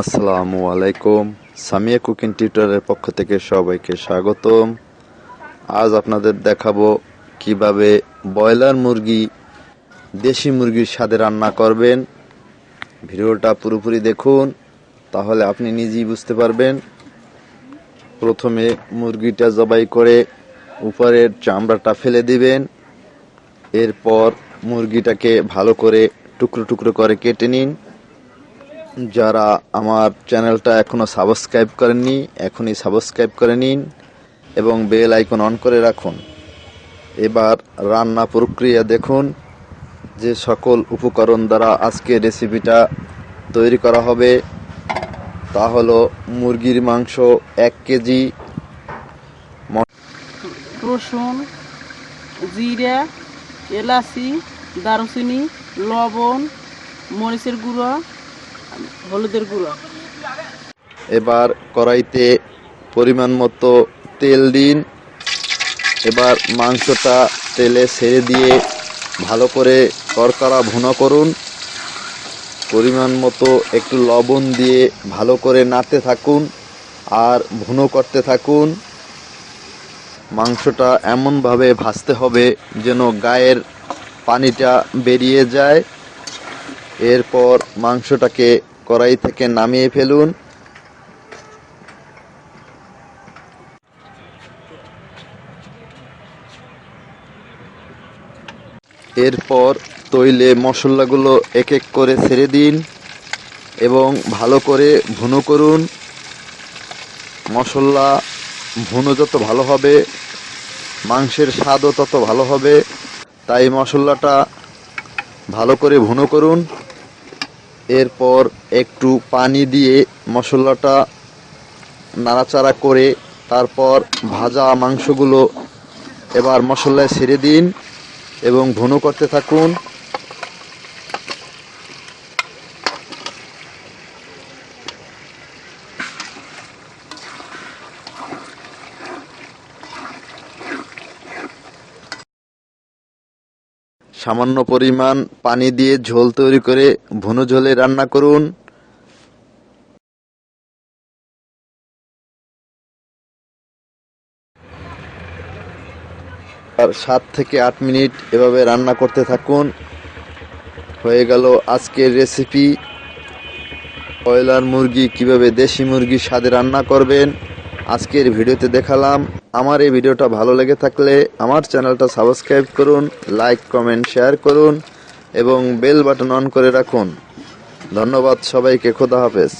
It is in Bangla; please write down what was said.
আসসালামু আলাইকুম। সামিয়া কুকিং টিউটরের পক্ষ থেকে সবাইকে স্বাগতম। আজ আপনাদের দেখাবো কিভাবে ব্রয়লার মুরগি দেশি মুরগির স্বাদে রান্না করবেন। ভিডিওটা পুরোপুরি দেখুন, তাহলে আপনি নিজেই বুঝতে পারবেন। প্রথমে মুরগিটা জবাই করে উপরের চামড়াটা ফেলে দিবেন। এরপর মুরগিটাকে ভালো করে টুকরো টুকরো করে কেটে নিন। যারা আমার চ্যানেলটা এখনো সাবস্ক্রাইব করেননি, এখনই সাবস্ক্রাইব করে নিন এবং বেল আইকন অন করে রাখুন। এবার রান্না প্রক্রিয়া দেখুন। যে সকল উপকরণ দ্বারা আজকে রেসিপিটা তৈরি করা হবে তা হলো মুরগির মাংস 1 কেজি, রসুন, জিরা, এলাচি, দারুচিনি, লবণ, মরিচের গুঁড়ো, হলুদের গুঁড়ো। এবার কড়াইতে পরিমাণ মতো তেল দিন। এবার মাংসটা তেলে ছেড়ে দিয়ে ভালো করে কড়কড়া ভুনা করুন। পরিমাণ মতো একটু লবণ দিয়ে ভালো করে নাড়তে থাকুন আর ভুনো করতে থাকুন। মাংসটা এমনভাবে ভাজতে হবে যেন গায়ের পানিটা বেরিয়ে যায়। এরপর মাংসটাকে কড়াই থেকে নামিয়ে ফেলুন। এরপর তৈলে মশলাগুলো এক এক করে ছেড়ে দিন এবং ভালো করে ভুনো করুন। মশলা ভুনো যত ভালো হবে মাংসের স্বাদও তত ভালো হবে, তাই মশলাটা ভালো করে ভুনো করুন। এরপর একটু পানি দিয়ে মশলাটা নাড়াচাড়া করে তারপর ভাজা মাংসগুলো এবার মশলায় ছেড়ে দিন এবং ভুনো করতে থাকুন। সামান্য পরিমাণ পানি দিয়ে ঝোল তৈরি করে ভুনো ঝোলে রান্না করুন। আর 7 থেকে 8 মিনিট এভাবে রান্না করতে থাকুন। হয়ে গেল আজকের রেসিপি। ব্রয়লার মুরগি কিভাবে দেশি মুরগির স্বাদে রান্না করবেন আজকের ভিডিওতে দেখালাম। আমার এই ভিডিওটা ভালো লেগে থাকলে আমার চ্যানেলটা সাবস্ক্রাইব করুন, লাইক কমেন্ট শেয়ার করুন এবং বেল বাটন অন করে রাখুন। ধন্যবাদ সবাইকে। খোদা হাফেজ।